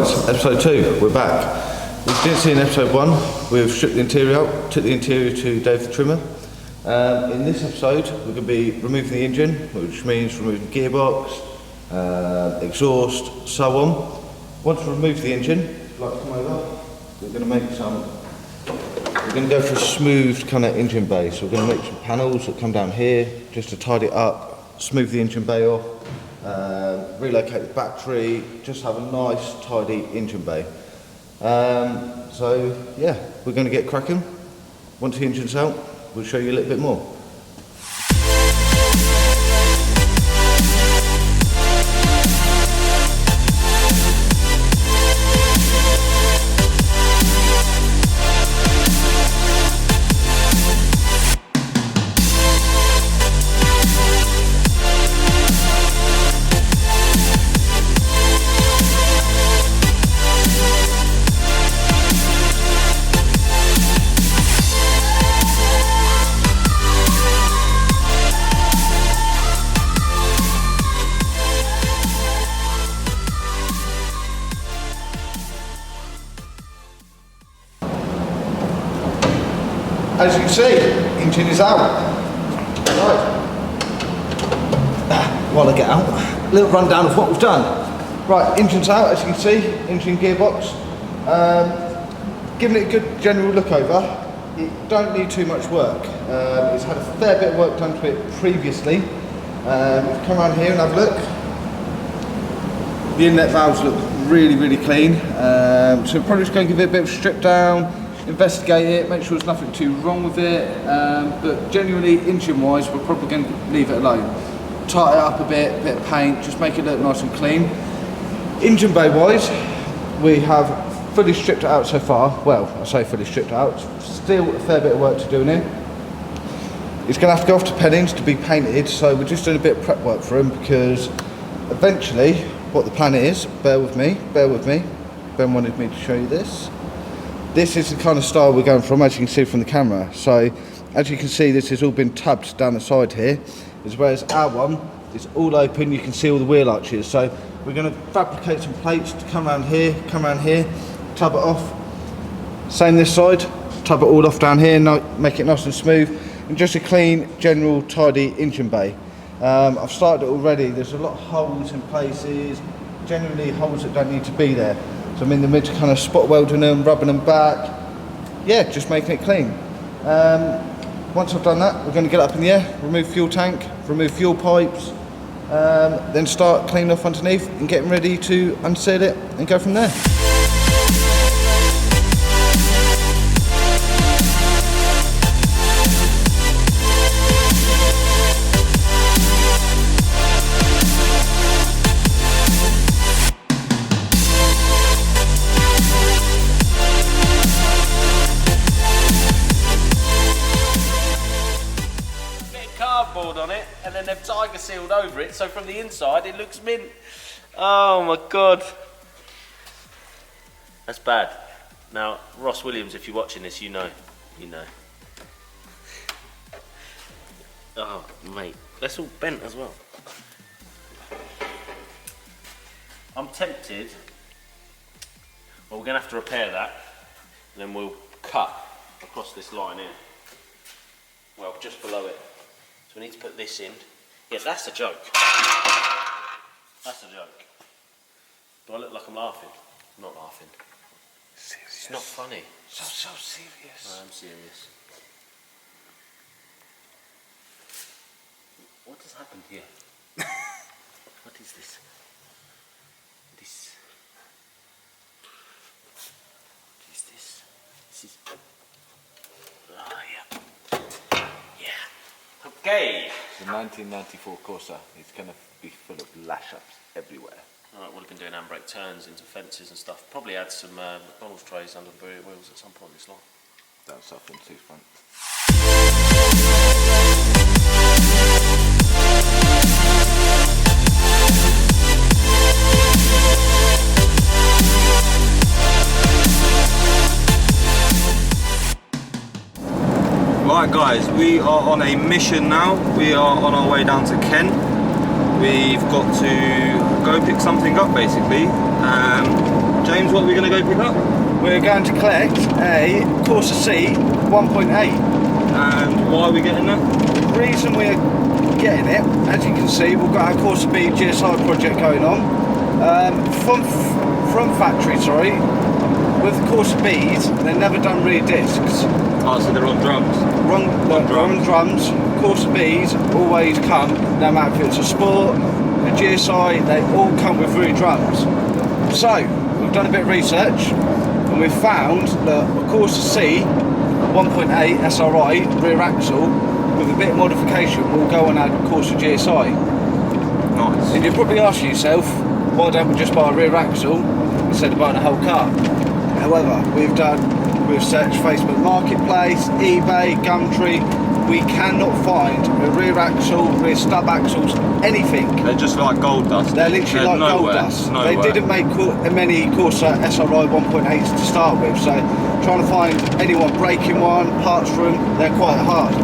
guys, episode 2, we're back. If you didn't see in episode 1, we've stripped the interior out, took the interior to Dave the Trimmer. In this episode, we're going to be removing the engine, which means removing gearbox, exhaust, so on. Once we remove the engine, if you'd like to come over, we're going to go for a smooth kind of engine bay. So we're going to make some panels that come down here, just to tidy it up, smooth the engine bay off. Relocate the battery, just have a nice tidy engine bay. So yeah, we're going to get cracking. Once the engine's out, we'll show you a little bit more. As you can see, engine is out. Right. While I get out, a little rundown of what we've done. Right, engine's out, as you can see, engine gearbox. Giving it a good general look over. It don't need too much work. It's had a fair bit of work done to it previously. Come around here and have a look. The inlet valves look really, really clean. So we're probably just going to give it a bit of a strip down, investigate it, make sure there's nothing too wrong with it, but genuinely engine wise we're probably going to leave it alone. Tighten it up a bit of paint, just make it look nice and clean. Engine bay wise, we have fully stripped it out so far. Well, I say fully stripped it out, still a fair bit of work to do in it. It's going to have to go off to Pennings to be painted, so we're just doing a bit of prep work for him, because eventually what the plan is, bear with me, Ben wanted me to show you this. This is the kind of style we're going from, as you can see from the camera. So, as you can see, this has all been tubbed down the side here, as well as our one is all open. You can see all the wheel arches. So, we're going to fabricate some plates to come around here, tub it off. Same this side, tub it all off down here, make it nice and smooth, and just a clean, general, tidy engine bay. I've started it already. There's a lot of holes in places, generally holes that don't need to be there. So I'm in the mid to kind of spot welding them, rubbing them back. Yeah, just making it clean. Once I've done that, we're going to get up in the air, remove fuel tank, remove fuel pipes, then start cleaning off underneath and getting ready to unseal it and go from there. On it, and then they've tiger sealed over it, so from the inside it looks mint. Oh my god, that's bad. Now Ross Williams, if you're watching this, you know. Oh mate, that's all bent as well. I'm tempted. Well, we're gonna have to repair that, and then we'll cut across this line here, well, just below it. So we need to put this in. Yeah, that's a joke. That's a joke. Do I look like I'm laughing? I'm not laughing. Serious. It's not funny. So serious. I am serious. What has happened here? What is this? What is this? This is... Oh, yeah. Okay. The 1994 Corsa is going to be full of lash-ups everywhere. Alright, we'll have been doing handbrake turns into fences and stuff. Probably add some McDonald's trays under the rear wheels at some point this long. That's off in two front. Right guys, we are on a mission now. We are on our way down to Kent. We've got to go pick something up basically. James, what are we going to go pick up? We're going to collect a Corsa C 1.8. And why are we getting that? The reason we're getting it, as you can see, we've got our Corsa B GSI project going on. From factory, sorry, with the Corsa Bs, they've never done rear discs. Oh, so they're on drums. On drums. Corsa Bs always come, no matter if it's a sport, a GSI, they all come with rear drums. So, we've done a bit of research and we've found that a Corsa C 1.8 SRI rear axle with a bit of modification will go on our Corsa GSI. Nice. And you're probably asking yourself, why don't we just buy a rear axle instead of buying a whole car? However, we've searched Facebook Marketplace, eBay, Gumtree. We cannot find a rear axle, rear stub axles, anything. They're just like gold dust. They're literally like gold dust. They didn't make many Corsa SRI 1.8s to start with, so trying to find anyone breaking one, parts for them, they're quite hard.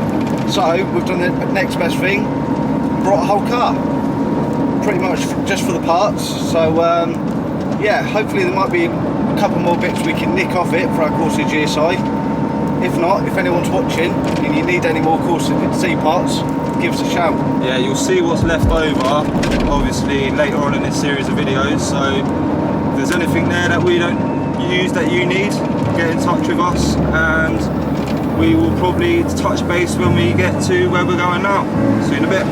So we've done the next best thing, brought a whole car, pretty much just for the parts. So yeah, hopefully there might be a couple more bits we can nick off it for our Corsa GSI. If not, if anyone's watching and you need any more Corsa C parts, give us a shout. Yeah, you'll see what's left over, obviously, later on in this series of videos. So if there's anything there that we don't use that you need, get in touch with us and we will probably touch base when we get to where we're going now. See you in a bit.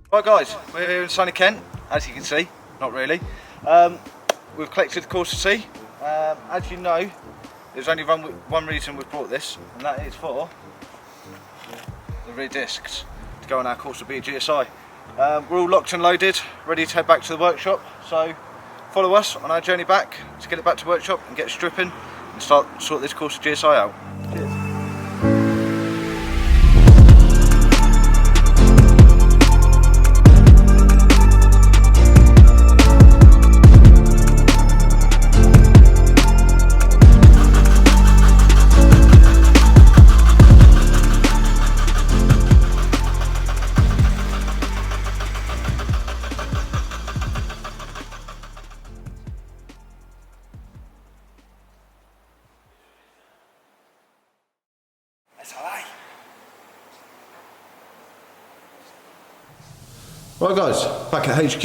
Right guys, we're here in sunny Kent, as you can see, not really. We've collected the Corsa C. As you know, there's only one reason we've brought this, and that is for the rear discs to go on our Corsa B GSI. We're all locked and loaded, ready to head back to the workshop, so follow us on our journey back to get it back to workshop and get stripping and sort this Corsa GSI out. Cheers. Right guys, back at HQ.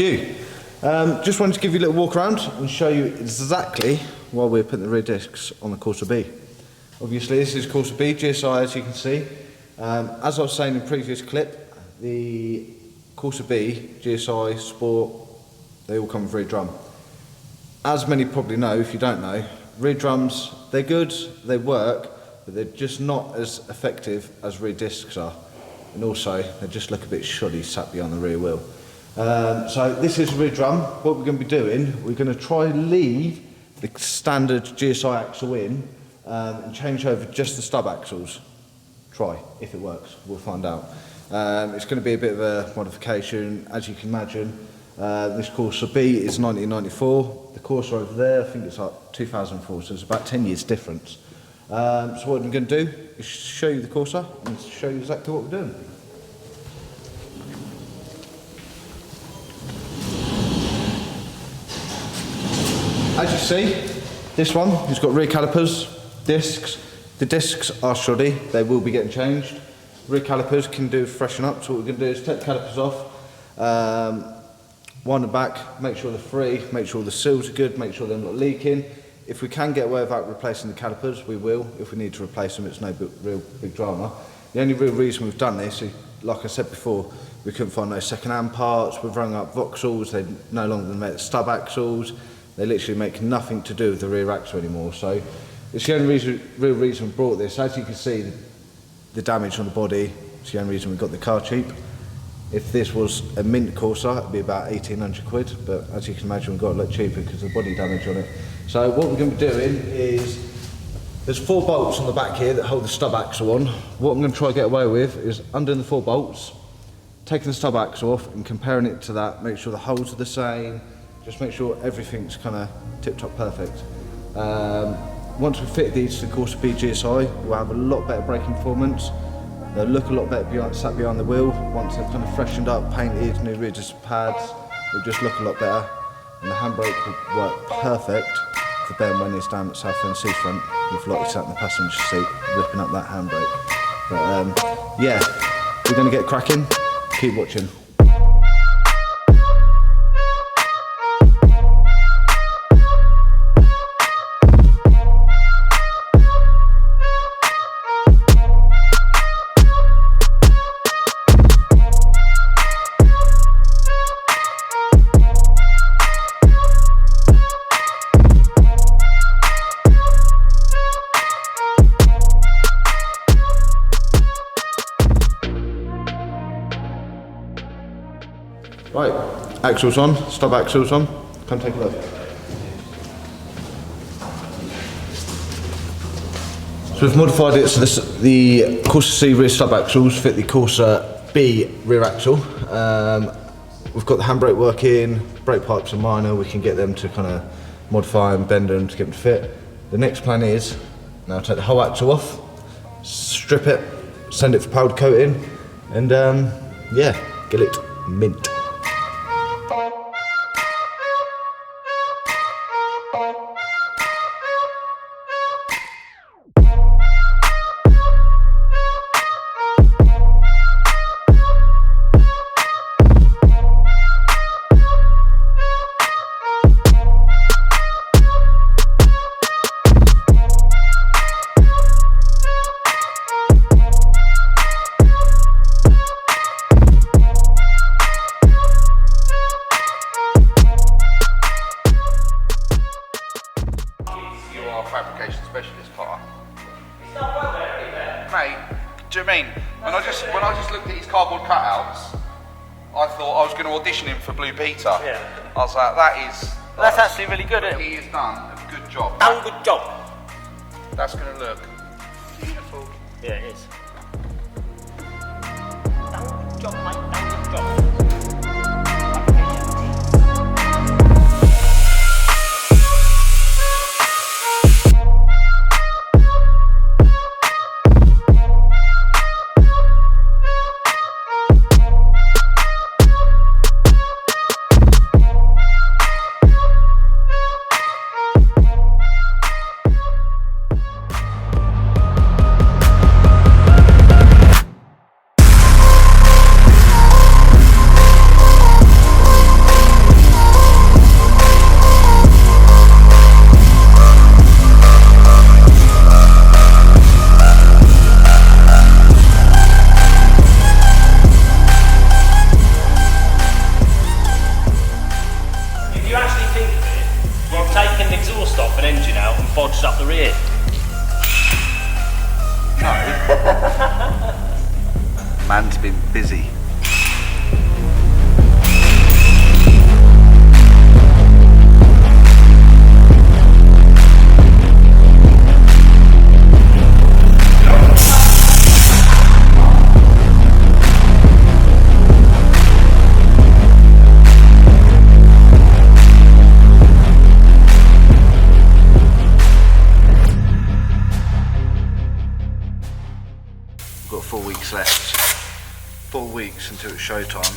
Just wanted to give you a little walk around and show you exactly why we're putting the rear discs on the Corsa B. Obviously this is Corsa B GSI, as you can see. As I was saying in the previous clip, the Corsa B, GSI, Sport, they all come with rear drum. As many probably know, if you don't know, rear drums, they're good, they work, but they're just not as effective as rear discs are. And also, they just look a bit shoddy sat behind the rear wheel. So this is a rear drum. What we're going to be doing, we're going to try and leave the standard GSI axle in and change over just the stub axles. Try, if it works, we'll find out. It's going to be a bit of a modification, as you can imagine. This Corsa B is 1994. The Corsa over there, I think it's like 2004, so it's about 10 years difference. So what I'm going to do is show you the Corsa and show you exactly what we're doing. As you see, this one has got rear calipers, discs. The discs are shoddy, they will be getting changed. Rear calipers can do freshen up, so what we're going to do is take the calipers off, wind them back, make sure they're free, make sure the seals are good, make sure they're not leaking. If we can get away without replacing the calipers, we will. If we need to replace them, it's no real big drama. The only real reason we've done this is, like I said before, we couldn't find no second-hand parts. We've rung up Vauxhalls, they no longer make stub axles. They literally make nothing to do with the rear axle anymore. So it's the only real reason we brought this. As you can see, the damage on the body, it's the only reason we got the car cheap. If this was a mint Corsa, it'd be about 1,800 quid, but as you can imagine, we got a lot cheaper because of the body damage on it. So what we're going to be doing is There's 4 bolts on the back here that hold the stub axle on. What I'm going to try to get away with is undoing the 4 bolts, taking the stub axle off and comparing it to that, make sure the holes are the same, just make sure everything's kind of tip-top perfect. Once we fit these to the Corsa BGSI, we'll have a lot better braking performance. They'll look a lot better sat behind the wheel. Once they're kind of freshened up, painted, new ridges, pads, it'll just look a lot better. And the handbrake will work perfect for Ben when he's down at Southend Seafront with Lottie sat in the passenger seat, ripping up that handbrake. But yeah, we're going to get cracking. Keep watching. Right, axles on, stub axles on. Come take a look. So we've modified it so the Corsa C rear stub axles fit the Corsa B rear axle. We've got the handbrake working, brake pipes are minor, we can get them to kind of modify and bend them to get them to fit. The next plan is, now take the whole axle off, strip it, send it for powder coating, and yeah, get it mint. Fabrication specialist, Potter. Mate, do you know what I mean? When I just looked at his cardboard cutouts, I thought I was going to audition him for Blue Peter. Yeah. I was like, that's actually really good, isn't it? He has done a good job. Done good job. That's going to look beautiful. Yeah, it is. Done good job, mate. Done good job. Bodged up the rear. No. Man's been busy. Got 4 weeks left. 4 weeks until it's showtime.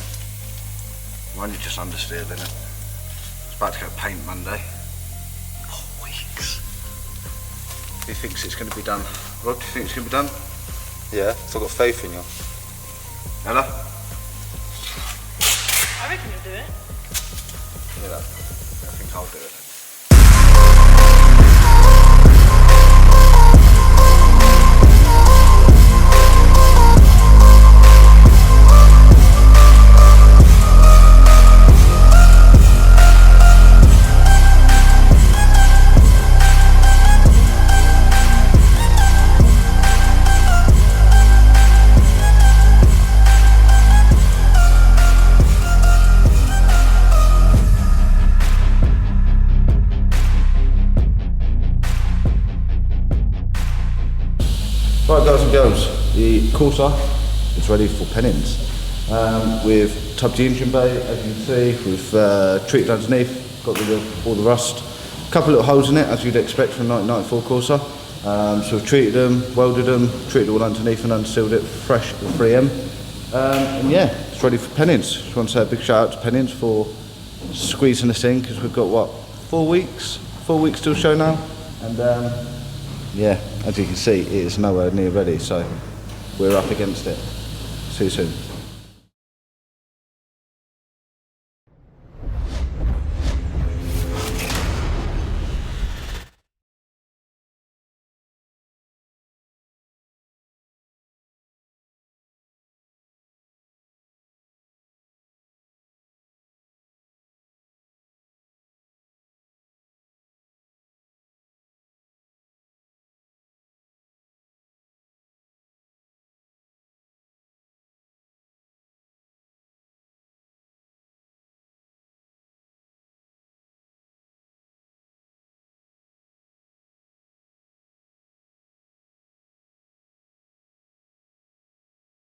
We're only just understeered, innit? It's about to go paint Monday. 4 weeks. Who thinks it's going to be done? Rod, do you think it's going to be done? Yeah, so I've got faith in you. Ella? I reckon you'll do it. Yeah, I think I'll do it. Right guys and girls, the Corsa is ready for Pennings. We've tubbed the engine bay, as you can see, we've treated underneath, got rid of all the rust. A couple of little holes in it, as you'd expect from a 1994 Corsa. So we've treated them, welded them, treated all underneath and unsealed it fresh with 3M. And yeah, it's ready for Pennings. Just want to say a big shout out to Pennings for squeezing us in, because we've got what, 4 weeks? 4 weeks till show now. And yeah, as you can see, it is nowhere near ready, so we're up against it. See you soon.